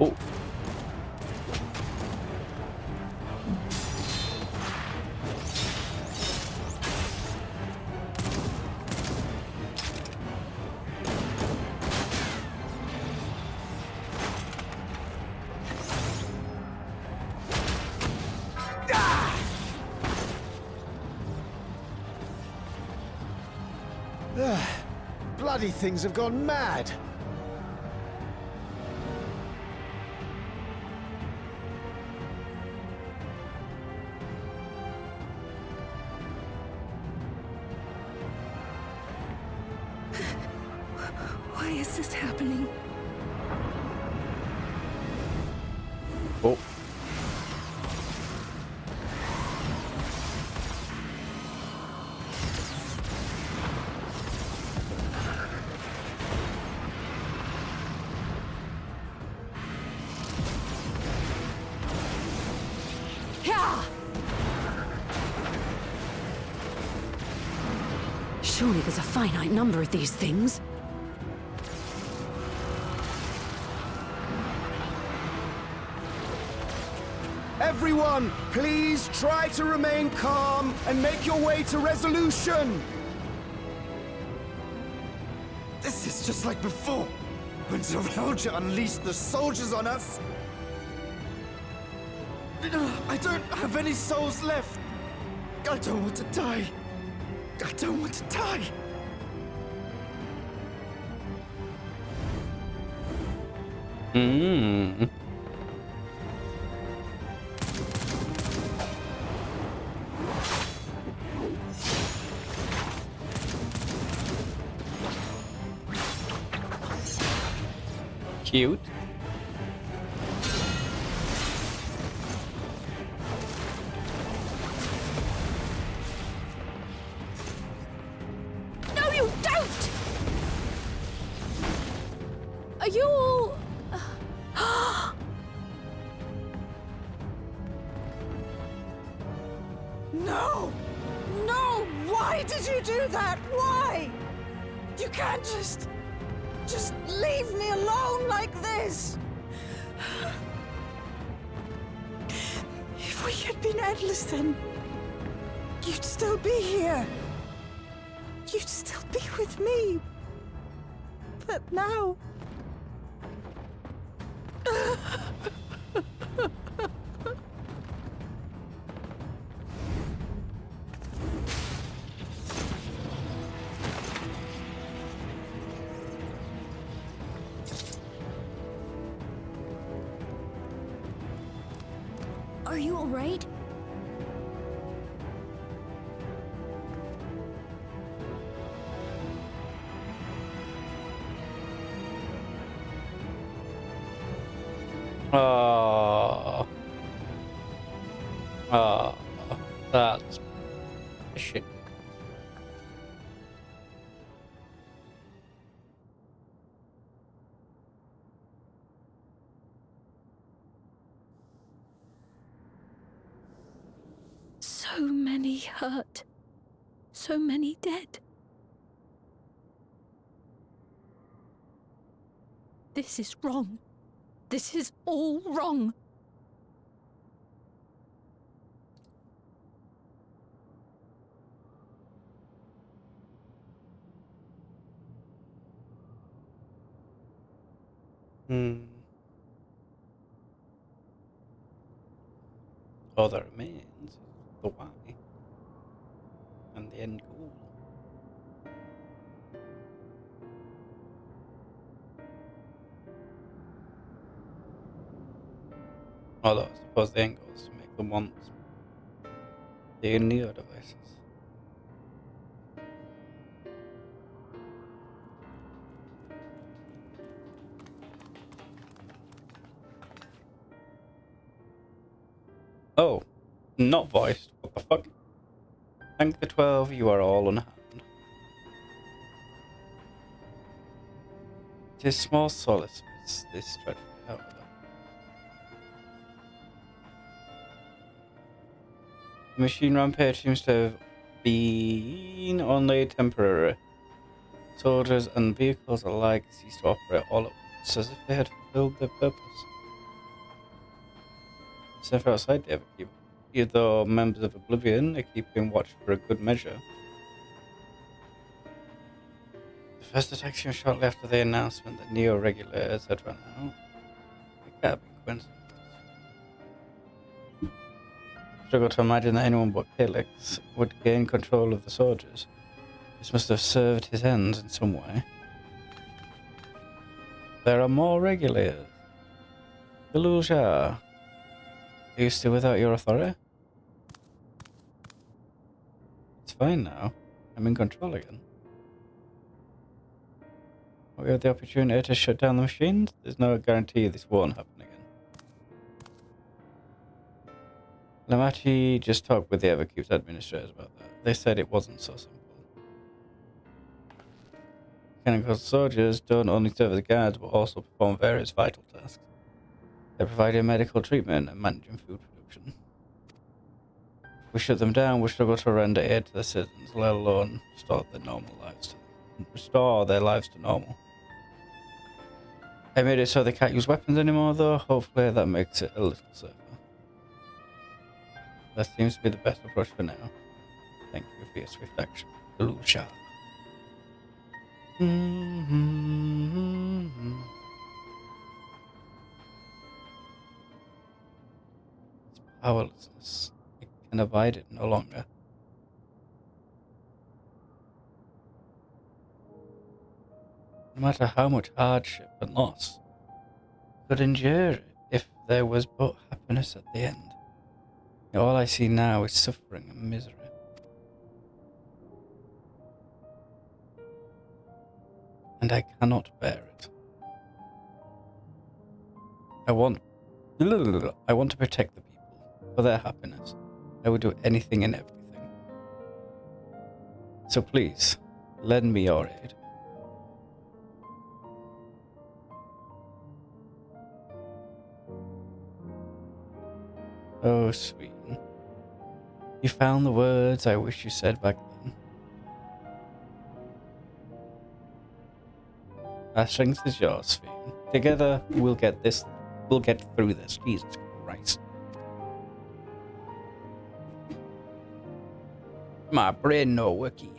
Oh. Bloody things have gone mad. Why is this happening? Oh. Surely there's a finite number of these things. Everyone, please try to remain calm and make your way to resolution. This is just like before, when Zerelja unleashed the soldiers on us. I don't have any souls left. I don't want to die. I don't want to die. Hmm. Cute. No, you don't! Are you all... No! No! Why did you do that? Why? You can't just leave me alone like this! If we had been endless, then you'd still be here. You'd still be with me. But now... Are you all right? Oh. Oh. That's shit. So many hurt. So many dead. This is wrong. This is all wrong. all that remains is the why and the end goal. Although I suppose the end goal is to make them want the Neo devices. Oh, not voiced. What the fuck? Thank the 12, you are all unharmed. It is small solace this dreadful, however. The machine rampage seems to have been only temporary. Soldiers and vehicles alike ceased to operate all at once, as if they had fulfilled their purpose. Safe outside the Everkeep, even though members of Oblivion are keeping watch for a good measure. The first attack came shortly after the announcement that Neo regulators had run out. It can't be coincidence. I struggle to imagine that anyone but Calyx would gain control of the soldiers. This must have served his ends in some way. There are more regulators. Delusia. Are you still without your authority? It's fine now. I'm in control again. We have the opportunity to shut down the machines. There's no guarantee this won't happen again. Lamachi just talked with the Everkeep's administrators about that. They said it wasn't so simple. Mechanical soldiers don't only serve as guards, but also perform various vital tasks. They provide medical treatment and managing food production. If we shut them down, we struggle to render aid to the citizens, let alone restore their lives to normal. I made it so they can't use weapons anymore, though. Hopefully that makes it a little safer. That seems to be the best approach for now. Thank you for your swift action, Delusia. It's powerlessness. I can abide it no longer. No matter how much hardship and loss, I could endure it if there was but happiness at the end. All I see now is suffering and misery. And I cannot bear it. I want to protect the people, for their happiness. I would do anything and everything. So please, lend me your aid. Oh, sweet. You found the words I wish you said back then. Our strength is yours, Fiend. Together, we'll get through this. Jesus Christ. My brain no worky.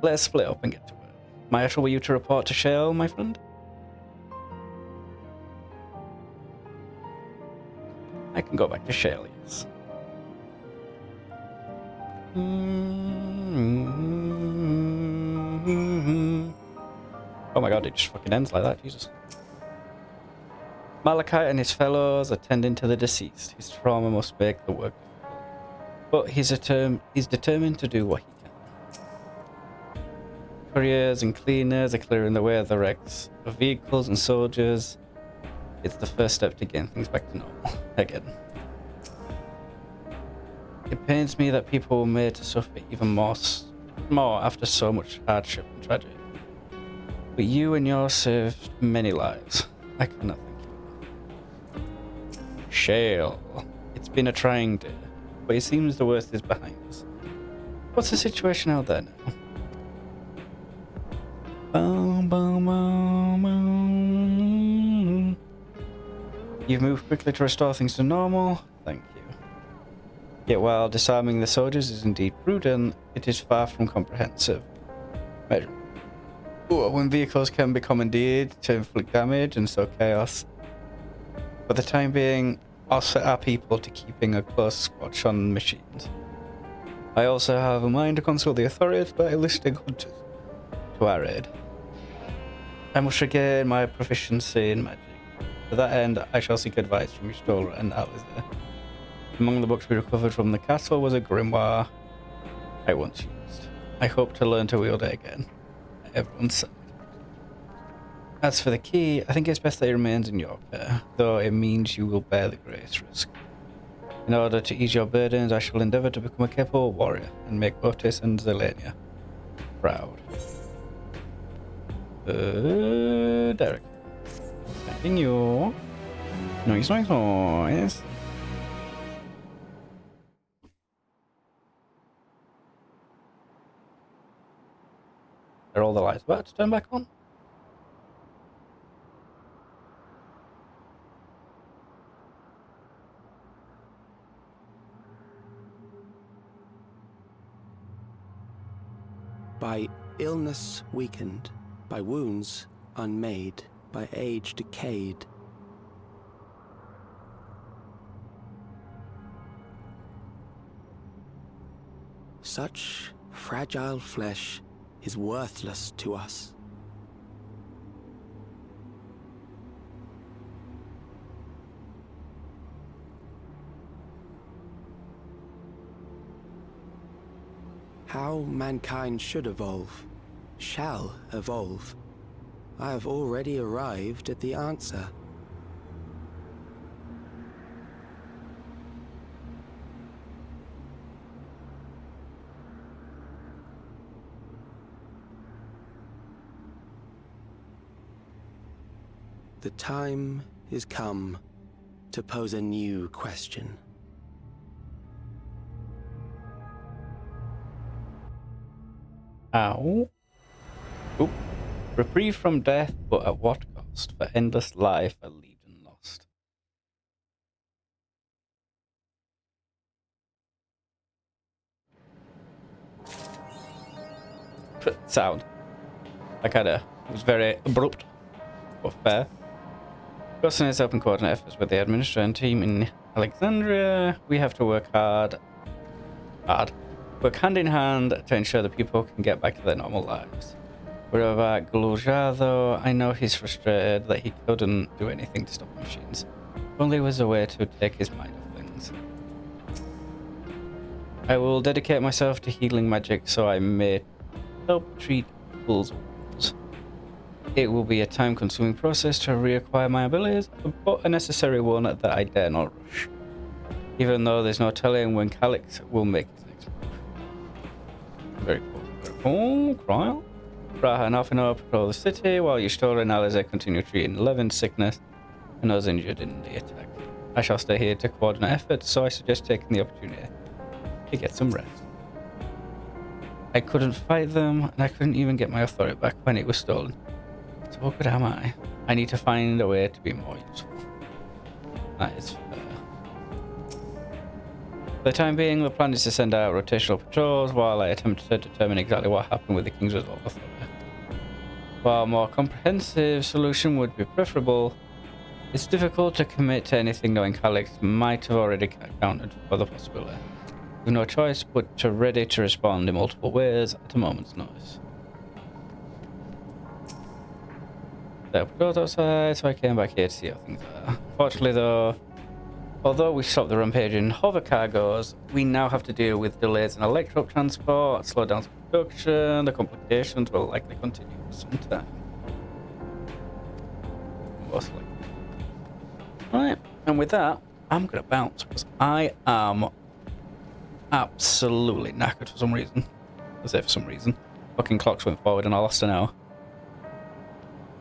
Let's split up and get to work. My actual were you to report to Shale, my friend? I can go back to Shale, yes. Oh my god, it just fucking ends like that, Jesus. Malachite and his fellows are tending to the deceased. His trauma must make the work difficult. But he's determined to do what he can. Couriers and cleaners are clearing the way of the wrecks of vehicles and soldiers. It's the first step to getting things back to normal again. It pains me that people were made to suffer even more after so much hardship and tragedy. But you and yours saved many lives. I cannot thank you enough. Shale. It's been a trying day, but it seems the worst is behind us. What's the situation out there now? Boom, boom, boom, boom. You've moved quickly to restore things to normal. Thank you. Yet while disarming the soldiers is indeed prudent, it is far from comprehensive measure. When vehicles can be commandeered to inflict damage and sow chaos. For the time being, I'll set our people to keeping a close watch on machines. I also have a mind to consult the authorities by enlisting hunters to our aid. I must regain my proficiency in magic. To that end, I shall seek advice from Y'shtola and Alistair. Among the books we recovered from the castle was a grimoire I once used. I hope to learn to wield it again. Everyone's side. As for the key, I think it's best that it remains in your care, though it means you will bear the greatest risk. In order to ease your burdens, I shall endeavour to become a capable warrior and make Otis and Zelenia proud. Derek. Thanking you. Nice, nice, nice. Are all the lights about to turn back on? By illness weakened, by wounds unmade, by age decayed. Such fragile flesh is worthless to us. How mankind should evolve, shall evolve. I have already arrived at the answer. The time is come to pose a new question. Ow. Oop. Reprieve from death, but at what cost? For endless life, a legion lost. Sound. It was very abrupt, but fair. Discussing its open coordinate efforts with the administration team in Alexandria, we have to work hard. Work hand in hand to ensure the people can get back to their normal lives. What about Gluja, though? I know he's frustrated that he couldn't do anything to stop the machines. If only there was a way to take his mind off things. I will dedicate myself to healing magic so I may help treat people's wounds. It will be a time-consuming process to reacquire my abilities, but a necessary one that I dare not rush. Even though there's no telling when Calyx will make his next move. Very cool. Very cool. Cryle. Braha and Alphinaud patrol the city, while Y'shtola and Alistair continue treating Levin's sickness and those injured in the attack. I shall stay here to coordinate efforts, so I suggest taking the opportunity to get some rest. I couldn't fight them, and I couldn't even get my authority back when it was stolen. So what good am I? I need to find a way to be more useful. That is fair. For the time being, the plan is to send out rotational patrols while I attempt to determine exactly what happened with the King's Resolve Authority. While a more comprehensive solution would be preferable, it's difficult to commit to anything knowing Calyx might have already accounted for the possibility. With no choice but to ready to respond in multiple ways at a moment's notice. There were patrols outside, so I came back here to see how things are. Fortunately though, although we stopped the rampaging hover cargoes, we now have to deal with delays in electro transport, slowdowns in production. The complications will likely continue for some time. Most likely. Right, and with that, I'm gonna bounce because I am absolutely knackered for some reason. I say for some reason. Fucking clocks went forward and I lost an hour.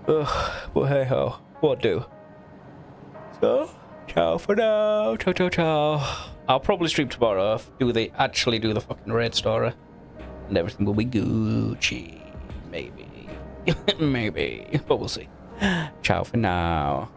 Ugh, but hey ho, what do? So, ciao for now. Ciao, ciao, ciao. I'll probably stream tomorrow. Actually do the fucking raid story. And everything will be Gucci. Maybe. Maybe. But we'll see. Ciao for now.